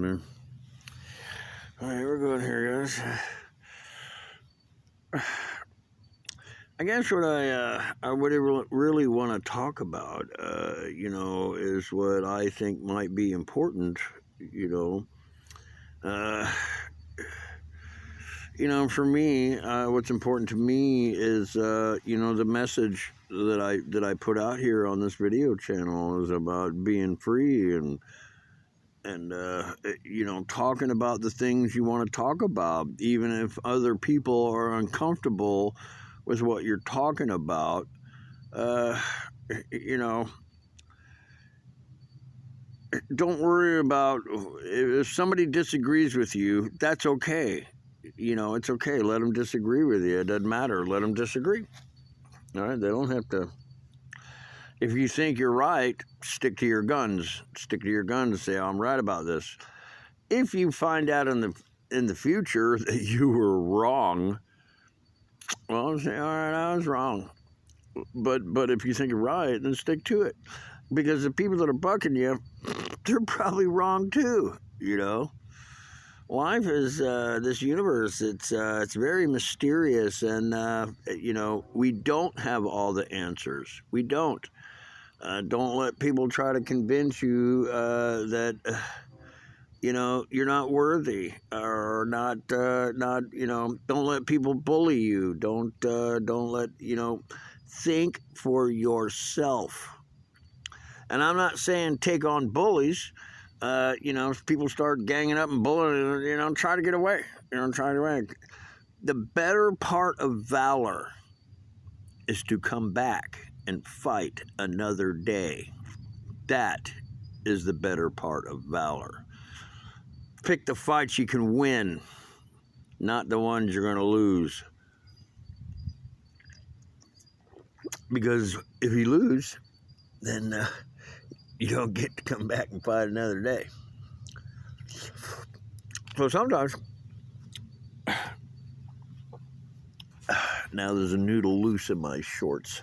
me. All right, we're going here, guys. I guess what I would really want to talk about, is what I think might be important, for me, what's important to me is, the message that I put out here on this video channel is about being free and talking about the things you want to talk about, even if other people are uncomfortable with what you're talking about. Don't worry about if somebody disagrees with you. That's okay. It's okay. Let them disagree with you. It doesn't matter. Let them disagree. All right. They don't have to. If you think you're right, stick to your guns. Stick to your guns and say, I'm right about this. If you find out in the future that you were wrong, well, say, all right, I was wrong. But if you think you're right, then stick to it. Because the people that are bucking you, they're probably wrong too, Life is this universe. It's very mysterious, and we don't have all the answers. We don't. Don't let people try to convince you that you're not worthy or not. Don't let people bully you. Don't let think for yourself. And I'm not saying take on bullies. If people start ganging up and bullying, try to get away. Try to away. The better part of valor is to come back and fight another day. That is the better part of valor. Pick the fights you can win, not the ones you're going to lose. Because if you lose, then you don't get to come back and fight another day. So sometimes, now there's a noodle loose in my shorts.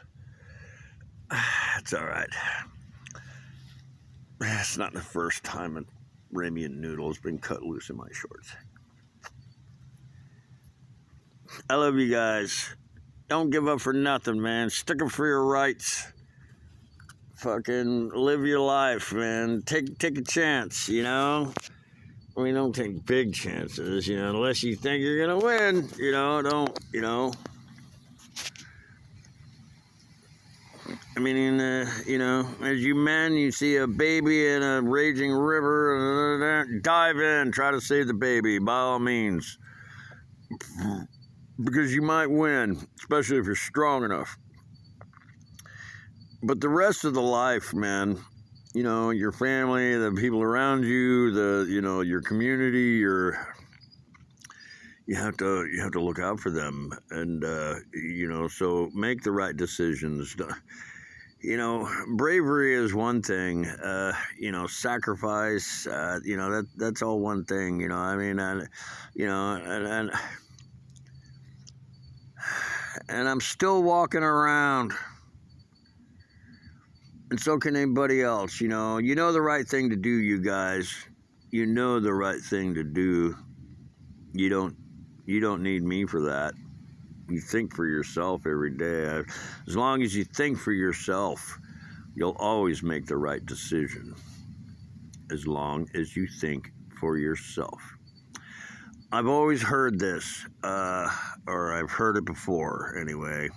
It's all right. It's not the first time a Ramian noodle has been cut loose in my shorts. I love you guys. Don't give up for nothing, man. Stick up for your rights. Fucking live your life, man. Take a chance, We don't take big chances, unless you think you're gonna win, don't. I mean, as you men, you see a baby in a raging river, dive in, try to save the baby, by all means. Because you might win, especially if you're strong enough. But the rest of the life, man, your family, the people around you, your community, you have to look out for them, and so make the right decisions. Bravery is one thing. Sacrifice. That's all one thing. And I'm still walking around. And so can anybody else, You know the right thing to do, you guys. You know the right thing to do. You don't need me for that. You think for yourself every day. As long as you think for yourself, you'll always make the right decision. As long as you think for yourself. I've always heard this, or I've heard it before anyway,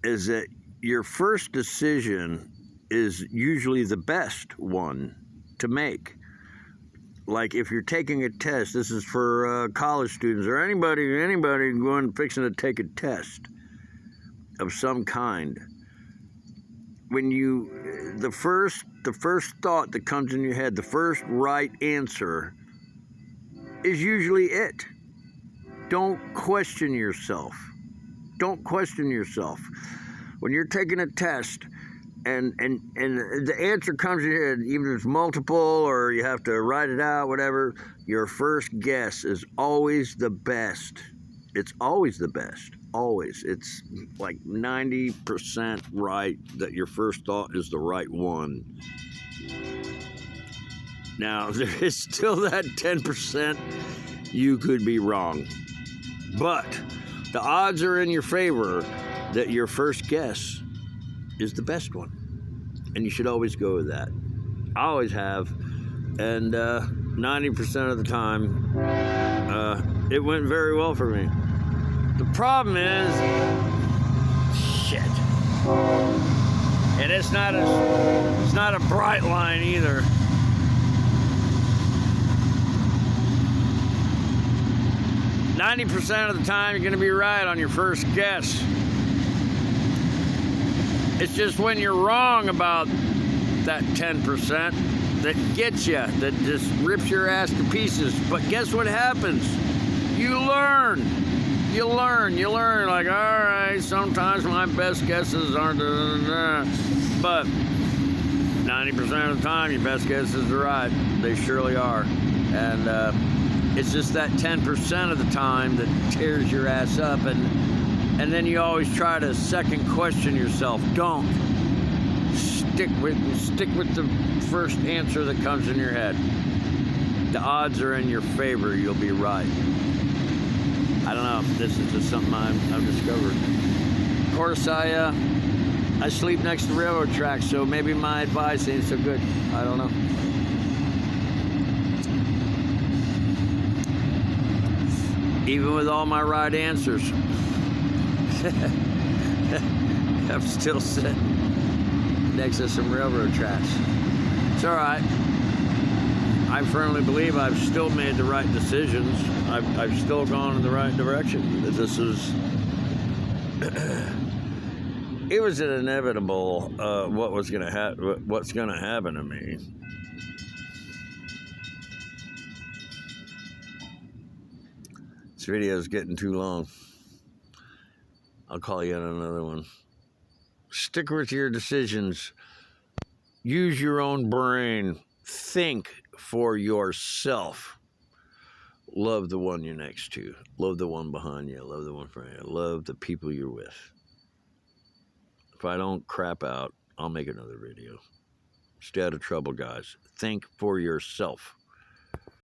is that your first decision is usually the best one to make. Like if you're taking a test, this is for college students or anybody fixing to take a test of some kind. When the first thought that comes in your head, the first right answer is usually it. Don't question yourself. Don't question yourself. When you're taking a test and the answer comes in your head, even if it's multiple or you have to write it out, whatever, your first guess is always the best. It's always the best. Always. It's like 90% right that your first thought is the right one. Now, there is still that 10% you could be wrong. But the odds are in your favor that your first guess is the best one. And you should always go with that. I always have. And 90% of the time, it went very well for me. The problem is, shit. And it's not a bright line either. %90 of the time, you're going to be right on your first guess. It's just when you're wrong about that 10% that gets you, that just rips your ass to pieces. But guess what happens? You learn. You learn. Like, all right, sometimes my best guesses aren't. But 90% of the time, your best guesses are right. They surely are. And it's just that 10% of the time that tears your ass up, and then you always try to second question yourself. Don't. Stick with the first answer that comes in your head. The odds are in your favor. You'll be right. I don't know. This is just something I've discovered. Of course, I sleep next to railroad tracks, so maybe my advice ain't so good. I don't know. Even with all my right answers, I'm still sitting next to some railroad tracks. It's all right. I firmly believe I've still made the right decisions. I've still gone in the right direction. This is, it was an inevitable what's going to happen to me. This video is getting too long. I'll call you on another one. Stick with your decisions. Use your own brain. Think for yourself. Love the one you're next to. Love the one behind you. Love the one in front of you. Love the people you're with. If I don't crap out, I'll make another video. Stay out of trouble, guys. Think for yourself.